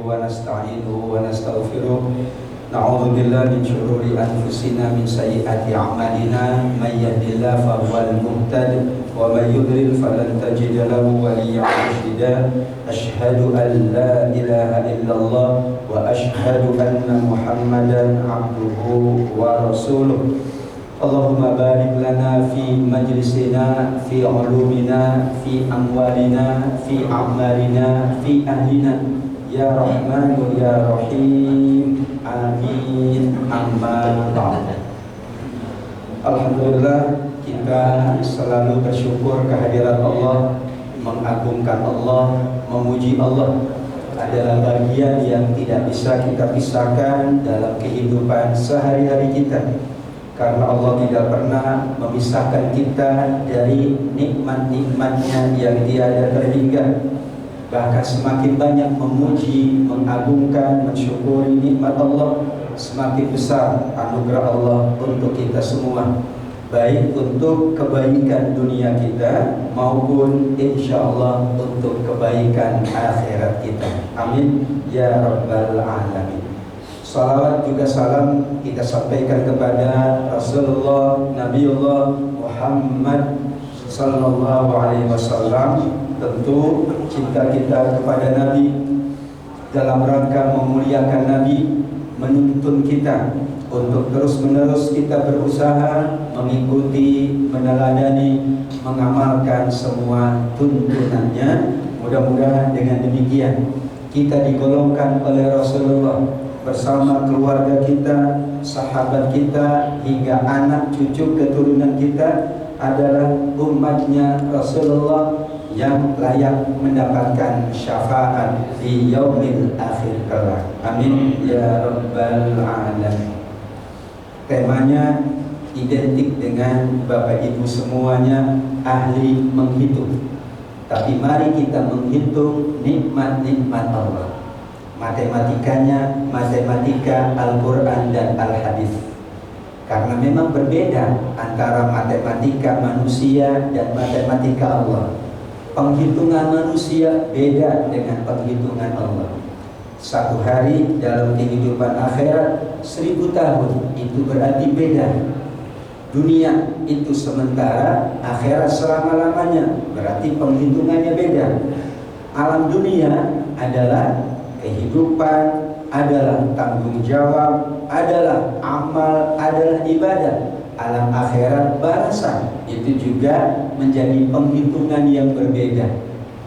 ونستعينه ونستغفره نعوذ بالله من شرور أنفسنا من سيئات أعمالنا من يهد الله فهو المهتد ومن يضلل فلن تجد له وليا مرشدا أشهد أن لا إله إلا الله وأشهد أن محمدا عبده ورسوله اللهم بارك لنا في مجلسنا في علومنا في أموالنا في أعمالنا في أهلنا يا رحمن يا رحيم آمين أما بعد. Alhamdulillah, kita selalu bersyukur kehadiran Allah, mengagungkan Allah, memuji Allah adalah bagian yang tidak bisa kita pisahkan dalam kehidupan sehari-hari kita. Karena Allah tidak pernah memisahkan kita dari nikmat-nikmatnya yang tiada terhingga. Bahkan semakin banyak memuji, mengagungkan, mensyukuri nikmat Allah, semakin besar anugerah Allah untuk kita semua, baik untuk kebaikan dunia kita maupun insyaallah untuk kebaikan akhirat kita. Amin ya rabbal alamin. Salawat juga salam kita sampaikan kepada Rasulullah Nabiullah Muhammad sallallahu alaihi wasallam. Tentu cinta kita kepada Nabi dalam rangka memuliakan Nabi menuntun kita untuk terus-menerus kita berusaha mengikuti, meneladani, mengamalkan semua tuntunannya. Mudah-mudahan dengan demikian kita digolongkan oleh Rasulullah bersama keluarga kita, sahabat kita, hingga anak cucu keturunan kita adalah umatnya Rasulullah yang layak mendapatkan syafaat di yaumil akhir kelak. Amin ya rabbal alamin. Temanya identik dengan Bapak Ibu semuanya, ahli menghitung. Tapi mari kita menghitung nikmat-nikmat Allah. Matematikanya matematika Al-Quran dan Al-Hadis. Karena memang berbeda antara matematika manusia dan matematika Allah. Penghitungan manusia beda dengan penghitungan Allah. Satu hari dalam kehidupan akhirat 1000 tahun, itu berarti beda. Dunia itu sementara, akhirat selama-lamanya, berarti penghitungannya beda. Alam dunia adalah kehidupan, adalah tanggung jawab, adalah amal, adalah ibadah. Alam akhirat balasan, itu juga menjadi penghitungan yang berbeda.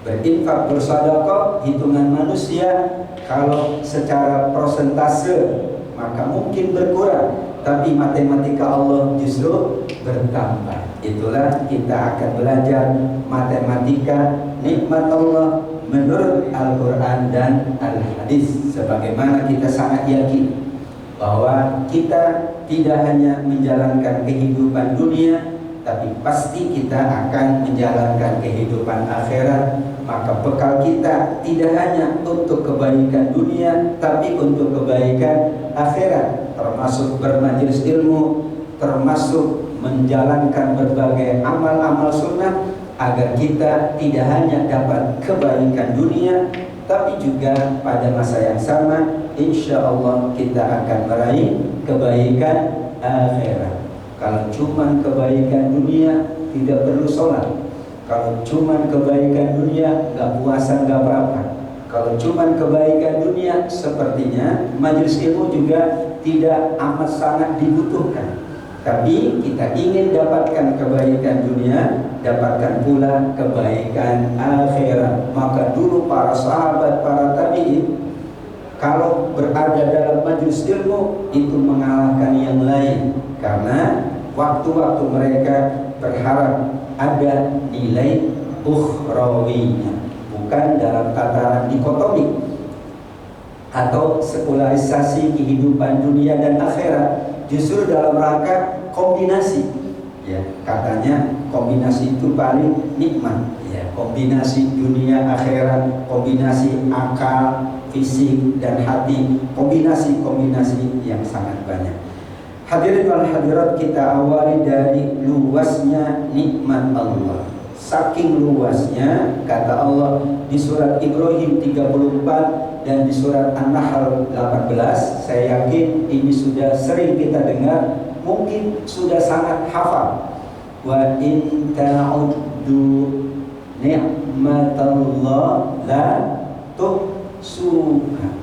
Berinfak, bersedekah, hitungan manusia kalau secara persentase maka mungkin berkurang, tapi matematika Allah justru bertambah. Itulah kita akan belajar matematika nikmat Allah menurut Al-Quran dan Al-Hadis. Sebagaimana kita sangat yakin bahwa kita tidak hanya menjalankan kehidupan dunia, tapi pasti kita akan menjalankan kehidupan akhirat. Maka bekal kita tidak hanya untuk kebaikan dunia, tapi untuk kebaikan akhirat, termasuk bermajelis ilmu, termasuk menjalankan berbagai amal-amal sunnah, agar kita tidak hanya dapat kebaikan dunia, tapi juga pada masa yang sama insya Allah kita akan meraih kebaikan akhirat. Kalau cuma kebaikan dunia tidak perlu sholat. Kalau cuma kebaikan dunia nggak puasa nggak apa-apa. Kalau cuma kebaikan dunia sepertinya majelis ilmu juga tidak amat sangat dibutuhkan. Tapi kita ingin dapatkan kebaikan dunia, dapatkan pula kebaikan akhirat. Maka dulu para sahabat, para tabi'in, kalau berada dalam majelis ilmu itu mengalahkan yang lain. Karena waktu-waktu mereka berharap ada nilai ukhrawinya, bukan dalam tataran dikotomi atau sekularisasi kehidupan dunia dan akhirat. Justru dalam rangka kombinasi, ya, katanya kombinasi itu paling nikmat, ya, kombinasi dunia akhirat, kombinasi akal, fisik dan hati, kombinasi yang sangat banyak. Hadirin wal hadirat, kita awali dari luasnya nikmat Allah. Saking luasnya, kata Allah di surat Ibrahim 34 dan di surat An-Nahl 18. Saya yakin ini sudah sering kita dengar, mungkin sudah sangat hafal. Wa in ta'uddu ni'matallah la tuhsuha.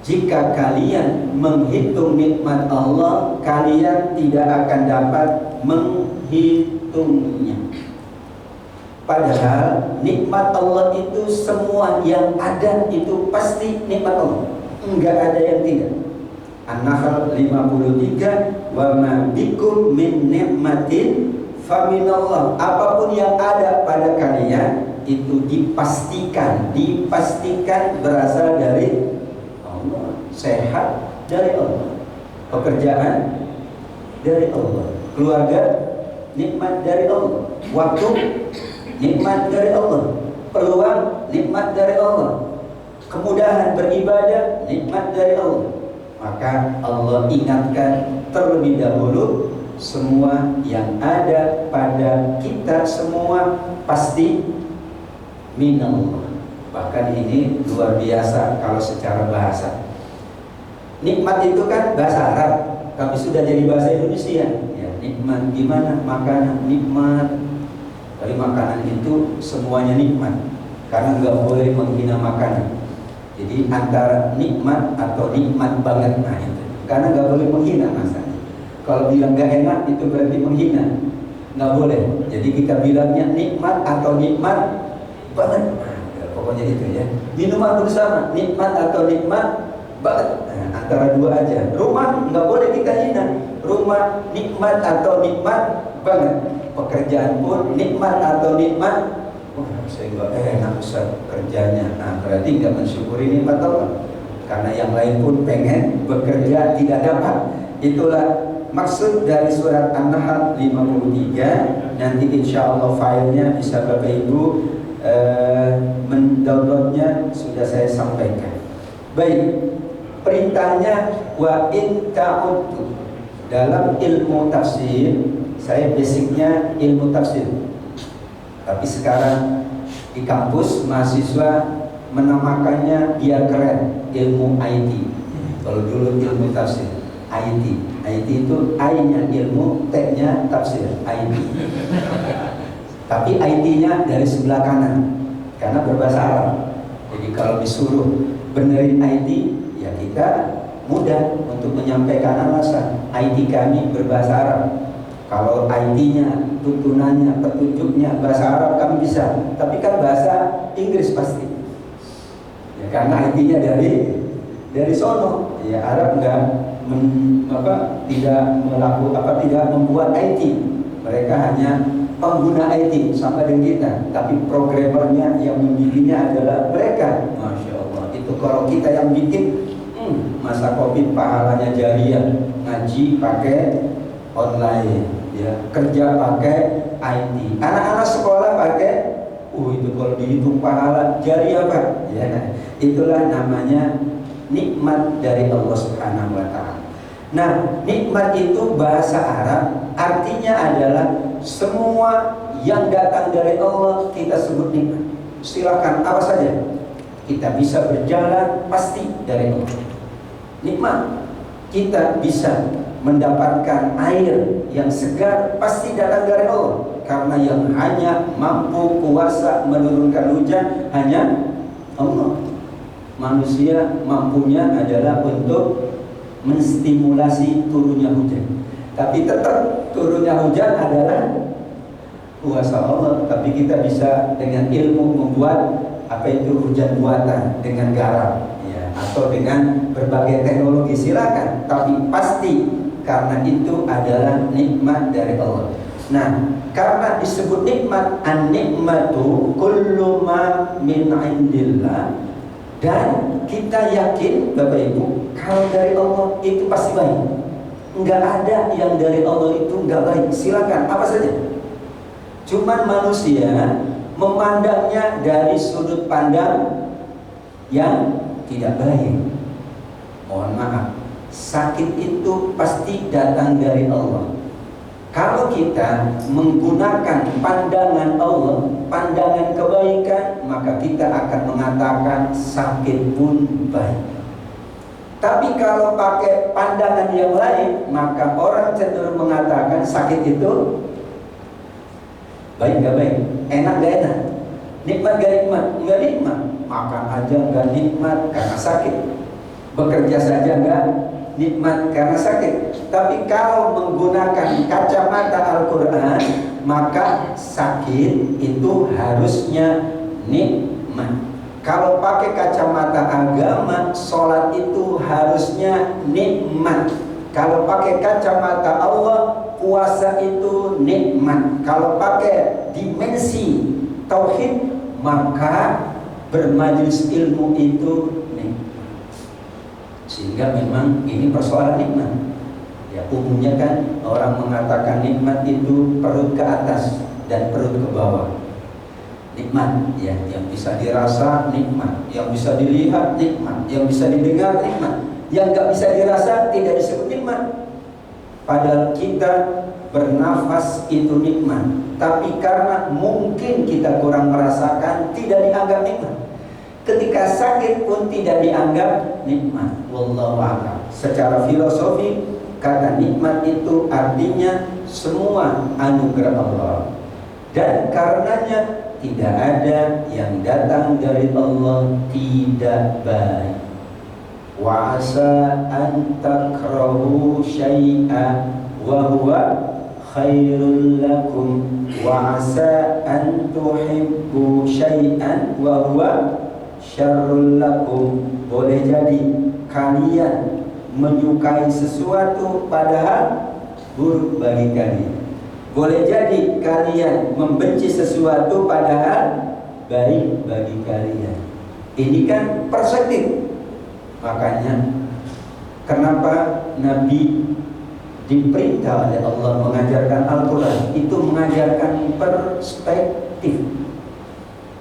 Jika kalian menghitung nikmat Allah, kalian tidak akan dapat menghitungnya. Padahal nikmat Allah itu semua yang ada itu pasti nikmat Allah, enggak ada yang tidak. An-Nahl 53, wa ma bikum min nikmatin faminallah. Apapun yang ada pada kalian itu dipastikan berasal dari Allah. Sehat dari Allah, pekerjaan dari Allah, keluarga nikmat dari Allah, waktu nikmat dari Allah, peluang nikmat dari Allah, kemudahan beribadah nikmat dari Allah. Maka Allah ingatkan terlebih dahulu, semua yang ada pada kita semua pasti minallah. Bahkan ini luar biasa kalau secara bahasa. Nikmat itu kan bahasa Arab, tapi sudah jadi bahasa Indonesia. Ya, nikmat gimana? Makanan nikmat. Dari makanan itu semuanya nikmat, karena nggak boleh menghina makanan. Jadi antara nikmat atau nikmat banget, nah itu. Karena nggak boleh menghina masanya. Kalau bilang nggak enak itu berarti menghina, nggak boleh. Jadi kita bilangnya nikmat atau nikmat banget. Nah, pokoknya itu ya. Minuman bersama nikmat atau nikmat banget. Nah, antara dua aja. Rumah nggak boleh kita hina. Rumah nikmat atau nikmat banget. Pekerjaan pun nikmat atau nikmat. Saya nggak enak Ustaz kerjanya. Nah, berarti nggak mensyukuri nikmat Allah. Karena yang lain pun pengen bekerja tidak dapat. Itulah maksud dari surat An-Nahl 53. Nanti insya Allah filenya bisa Bapak Ibu mendownloadnya, sudah saya sampaikan. Baik, perintahnya wa in ta'uddu. Dalam ilmu tafsir, saya basicnya ilmu tafsir, tapi sekarang di kampus mahasiswa menamakannya biar keren, ilmu IT. Kalau dulu ilmu tafsir IT itu I-nya ilmu, T-nya tafsir, IT. Tapi IT-nya dari sebelah kanan karena berbahasa Arab. Jadi kalau disuruh benerin IT, ya kita mudah untuk menyampaikan alasan. IT kami berbahasa Arab. Kalau IT-nya, tuntunannya, petunjuknya bahasa Arab kami bisa, tapi kan bahasa Inggris pasti. Ya, karena IT-nya dari sono. Ya Arab tidak membuat IT. Mereka hanya pengguna IT sama dengan kita, tapi programmernya yang membikinnya adalah mereka. Masya Allah. Itu kalau kita yang bikin, masa COVID pahalanya jariah, ngaji pakai online, ya, kerja pakai IT, anak-anak sekolah pakai, itu kalau dihitung pahala jariah Pak, ya, itulah namanya nikmat dari Allah Subhanahu wa Ta'ala. Nah, nikmat itu bahasa Arab artinya adalah semua yang datang dari Allah kita sebut nikmat. Silakan apa saja, kita bisa berjalan pasti dari Allah. Nikmat, kita bisa mendapatkan air yang segar pasti datang dari Allah, karena yang hanya mampu kuasa menurunkan hujan hanya Allah. Manusia mampunya adalah untuk menstimulasi turunnya hujan, tapi tetap turunnya hujan adalah kuasa Allah. Tapi kita bisa dengan ilmu membuat apa itu hujan buatan dengan garam, ya, atau dengan berbagai teknologi, silakan. Tapi pasti karena itu adalah nikmat dari Allah. Nah, karena disebut nikmat, an-nikmatu kullu ma min indillah, dan kita yakin Bapak Ibu kalau dari Allah itu pasti baik. Enggak ada yang dari Allah itu enggak baik. Silakan apa saja. Cuman manusia memandangnya dari sudut pandang yang tidak baik. Mohon maaf, sakit itu pasti datang dari Allah. Kalau kita menggunakan pandangan Allah, pandangan kebaikan, maka kita akan mengatakan sakit pun baik. Tapi kalau pakai pandangan yang lain, maka orang cenderung mengatakan sakit itu baik gak baik, enak gak enak, nikmat gak nikmat, gak nikmat. Makan aja gak nikmat karena sakit, bekerja saja gak nikmat karena sakit. Tapi kalau menggunakan kacamata Al-Quran, maka sakit itu harusnya nikmat. Kalau pakai kacamata agama, sholat itu harusnya nikmat. Kalau pakai kacamata Allah, puasa itu nikmat. Kalau pakai dimensi tauhid, maka bermajelis ilmu itu nikmat. Sehingga memang ini persoalan nikmat. Ya, umumnya kan orang mengatakan nikmat itu perut ke atas dan perut ke bawah. Nikmat ya, yang bisa dirasa nikmat, yang bisa dilihat nikmat, yang bisa didengar nikmat, yang nggak bisa dirasa tidak disebut nikmat. Padahal kita bernafas itu nikmat, tapi karena mungkin kita kurang merasakan, tidak dianggap nikmat. Ketika sakit pun tidak dianggap nikmat. Wallahu a'lam. Secara filosofi, kata nikmat itu artinya semua anugerah Allah, dan karenanya tidak ada yang datang dari Allah tidak baik. Wa asa an takrahu syai'an wa huwa khairul lakum, wa asa an tuhibbu syai'an wa huwa syarrul lakum. Boleh jadi kalian menyukai sesuatu padahal buruk bagi kalian. Boleh jadi kalian membenci sesuatu padahal baik bagi kalian. Ini kan perspektif. Makanya kenapa Nabi diperintah oleh Allah mengajarkan Al-Quran, itu mengajarkan perspektif.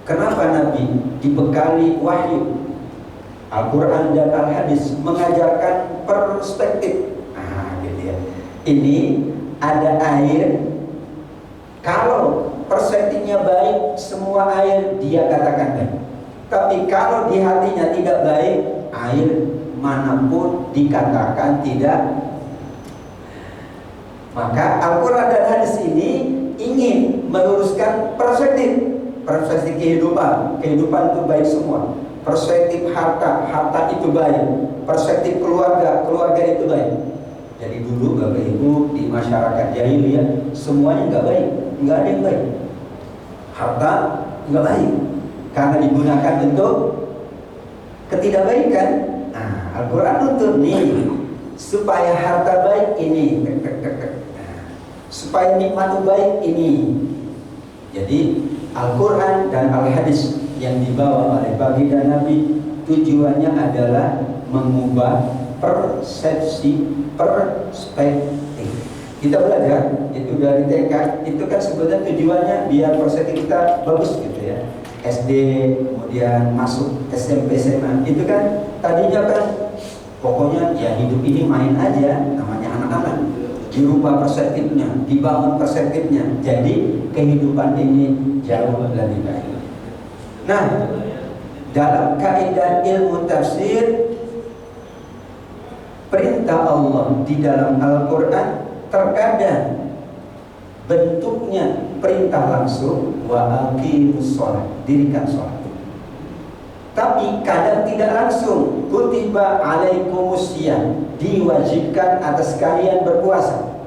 Kenapa Nabi dibekali wahyu Al-Quran dan Al-Hadis mengajarkan perspektif? Gitu ya. Ini ada air. Kalau perspektifnya baik, semua air dia katakan baik. Tapi kalau di hatinya tidak baik, air manapun dikatakan tidak. Maka Al-Quran dan Hadis ini ingin meluruskan perspektif. Perspektif kehidupan, kehidupan itu baik semua. Perspektif harta, harta itu baik. Perspektif keluarga, keluarga itu baik. Jadi dulu Bapak Ibu di masyarakat jahiliyah semuanya nggak baik, nggak ada yang baik. Harta nggak baik karena digunakan untuk ketidakbaikan. Nah, Al-Quran nuntut nih supaya harta baik ini, supaya nikmat baik ini. Jadi Al-Quran dan Al-Hadis yang dibawa oleh baginda Nabi tujuannya adalah mengubah persepsi, perspektif. Kita belajar itu dari TK, itu kan sebenarnya tujuannya biar persepsi kita bagus gitu ya. SD, kemudian masuk SMP, SMA, itu kan tadinya kan pokoknya ya hidup ini main aja, namanya anak-anak. Dirubah perseptifnya, dibangun perseptifnya, jadi kehidupan ini jauh lebih baik. Nah, dalam kaidah ilmu tafsir, perintah Allah di dalam Al-Quran terkadang bentuknya perintah langsung, wa aqimus shalah, dirikan sholat. Tapi kadang tidak langsung, kutiba alaikumus syiyam, diwajibkan atas kalian berpuasa.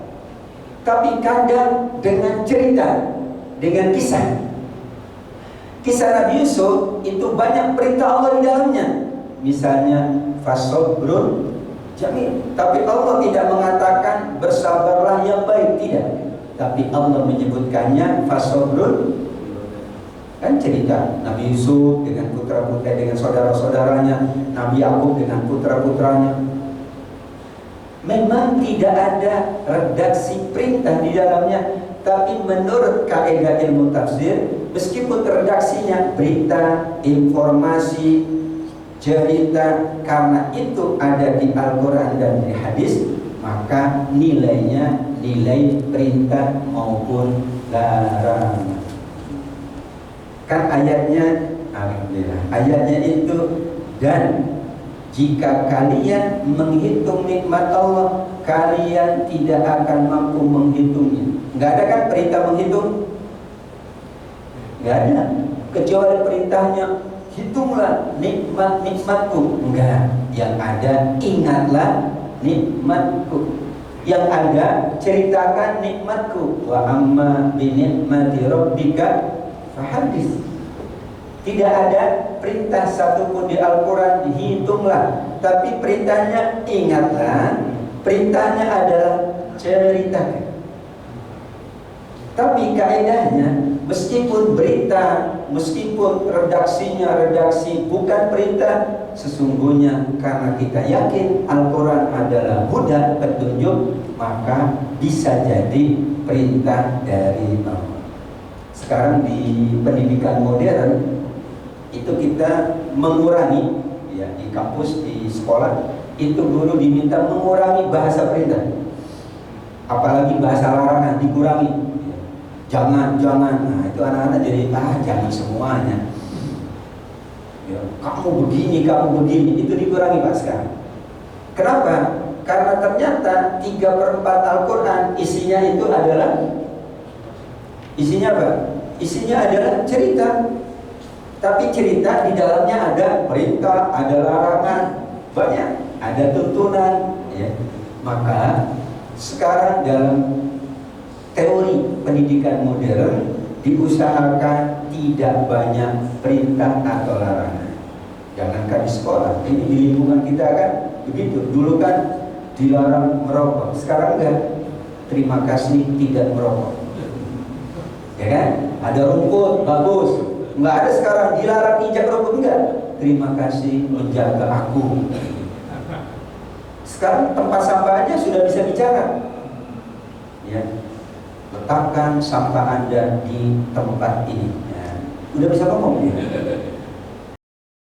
Tapi kadang dengan cerita, dengan kisah. Kisah Nabi Yusuf itu banyak perintah Allah di dalamnya. Misalnya fasobrun jamil, tapi Allah tidak mengatakan bersabarlah yang baik, tidak. Tapi Allah menyebutkannya fasobrun. Kan cerita Nabi Yusuf dengan putra-putri, dengan saudara-saudaranya, Nabi Yakub dengan putra-putranya. Memang tidak ada redaksi perintah di dalamnya, tapi menurut kaidah ilmu tafsir, meskipun redaksinya berita, informasi, cerita, karena itu ada di Al-Quran dan di hadis, maka nilainya nilai perintah maupun larangan. Kan ayatnya, alhamdulillah, ayatnya itu, dan jika kalian menghitung nikmat Allah, kalian tidak akan mampu menghitungnya. Nggak ada kan perintah menghitung? Nggak ada, kecuali perintahnya hitunglah nikmat-nikmatku. Enggak, yang ada ingatlah nikmatku. Yang ada ceritakan nikmatku. Wa amma bi nikmati rabbika fahadits. Tidak ada perintah satupun di Al-Quran hitunglah, tapi perintahnya ingatlah. Perintahnya adalah ceritakan. Tapi kaedahnya, meskipun berita, meskipun redaksi bukan perintah, sesungguhnya karena kita yakin Al-Quran adalah huda, petunjuk, maka bisa jadi perintah dari Allah. Sekarang di pendidikan modern itu kita mengurangi, ya, di kampus, di sekolah itu guru diminta mengurangi bahasa perintah, apalagi bahasa larangan dikurangi. Jangan. Nah, itu anak-anak jadi jangan semuanya. Ya, kamu begini, itu dikurangi Pak sekarang. Kenapa? Karena ternyata 3/4 Al-Quran isinya itu adalah apa? Isinya adalah cerita. Tapi cerita di dalamnya ada perintah, ada larangan, banyak, ada tuntunan, ya. Maka sekarang dalam teori pendidikan modern diusahakan tidak banyak perintah atau larangan. Jangankan di sekolah, ini di lingkungan kita kan begitu. Dulu kan dilarang merokok, sekarang enggak. Terima kasih tidak merokok. Ya kan? Ada rumput, bagus. Enggak ada sekarang dilarang injak rumput, enggak. Terima kasih menjaga aku. Sekarang tempat sampah aja sudah bisa bicara. Ya. Letakkan sampah Anda di tempat ini. Ya. Udah bisa ngomong ya.